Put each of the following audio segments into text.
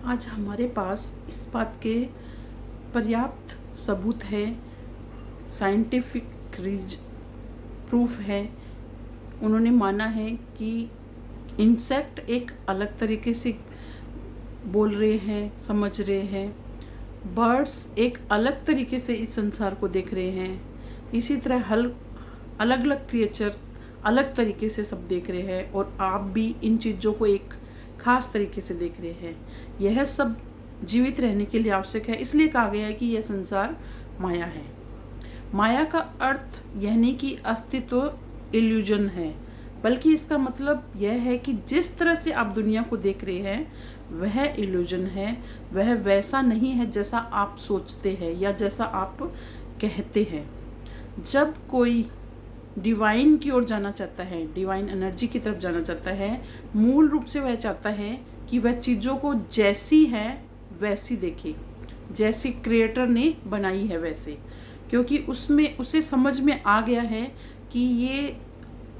आज हमारे पास इस बात के पर्याप्त सबूत है, साइंटिफिक प्रूफ है। उन्होंने माना है कि इंसेक्ट एक अलग तरीके से बोल रहे हैं, समझ रहे हैं, बर्ड्स एक अलग तरीके से इस संसार को देख रहे हैं, इसी तरह हल अलग अलग क्रिएचर अलग तरीके से सब देख रहे हैं, और आप भी इन चीज़ों को एक खास तरीके से देख रहे हैं। यह सब जीवित रहने के लिए आवश्यक है, इसलिए कहा गया है कि यह संसार माया है। माया का अर्थ यह नहीं कि अस्तित्व इल्यूजन है, बल्कि इसका मतलब यह है कि जिस तरह से आप दुनिया को देख रहे हैं वह इल्यूजन है, वह वैसा नहीं है जैसा आप सोचते हैं या जैसा आप कहते हैं। जब कोई डिवाइन की ओर जाना चाहता है, डिवाइन एनर्जी की तरफ जाना चाहता है, मूल रूप से वह चाहता है कि वह चीज़ों को जैसी है वैसी देखे, जैसी क्रिएटर ने बनाई है वैसे, क्योंकि उसमें उसे समझ में आ गया है कि ये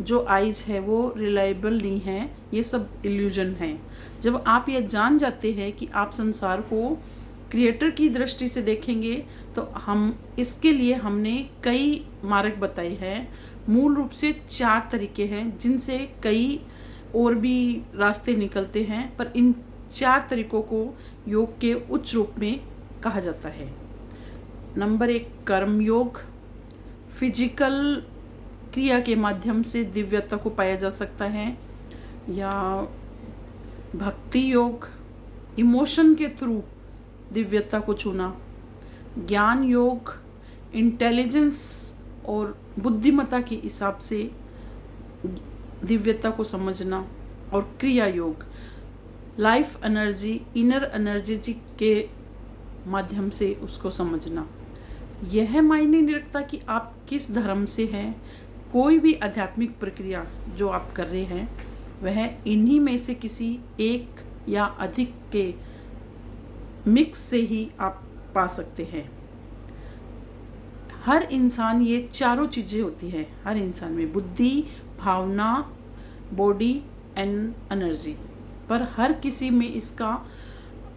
जो आइज है वो रिलायबल नहीं है, ये सब इल्यूजन है। जब आप ये जान जाते हैं कि आप संसार को क्रिएटर की दृष्टि से देखेंगे, तो हम इसके लिए हमने कई मार्ग बताए हैं। मूल रूप से 4 तरीके हैं, जिनसे कई और भी रास्ते निकलते हैं, पर इन 4 तरीकों को योग के उच्च रूप में कहा जाता है। नंबर 1 कर्म योग। फिजिकल क्रिया के माध्यम से दिव्यता को पाया जा सकता है, या भक्ति योग, इमोशन के थ्रू दिव्यता को छूना। ज्ञान योग, इंटेलिजेंस और बुद्धिमत्ता के हिसाब से दिव्यता को समझना। और क्रिया योग, लाइफ एनर्जी, इनर एनर्जी के माध्यम से उसको समझना। यह मायने नहीं रखता कि आप किस धर्म से हैं, कोई भी आध्यात्मिक प्रक्रिया जो आप कर रहे हैं वह इन्हीं में से किसी एक या अधिक के मिक्स से ही आप पा सकते हैं। हर इंसान, ये चारों चीज़ें होती है हर इंसान में, बुद्धि, भावना, बॉडी एंड एनर्जी, पर हर किसी में इसका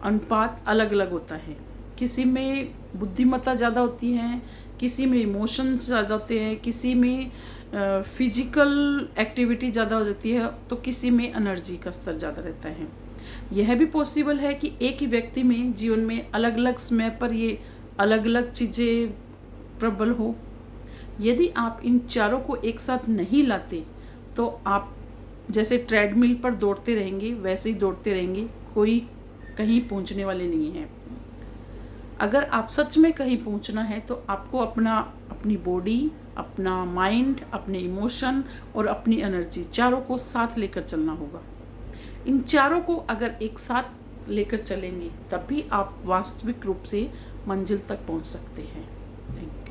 अनुपात अलग अलग होता है। किसी में बुद्धिमत्ता ज़्यादा होती है, किसी में इमोशंस ज़्यादा होते हैं, किसी में फिजिकल एक्टिविटी ज़्यादा हो जाती है, तो किसी में एनर्जी का स्तर ज़्यादा रहता है। यह भी पॉसिबल है कि एक ही व्यक्ति में जीवन में अलग अलग समय पर ये अलग अलग चीज़ें प्रबल हो। यदि आप इन चारों को एक साथ नहीं लाते तो आप जैसे ट्रेडमिल पर दौड़ते रहेंगे वैसे ही दौड़ते रहेंगे, कोई कहीं पहुंचने वाले नहीं हैं। अगर आप सच में कहीं पहुंचना है तो आपको अपनी बॉडी, अपना माइंड, अपने इमोशन और अपनी एनर्जी, चारों को साथ लेकर चलना होगा। इन चारों को अगर एक साथ लेकर चलेंगे तभी आप वास्तविक रूप से मंजिल तक पहुंच सकते हैं। Thank you.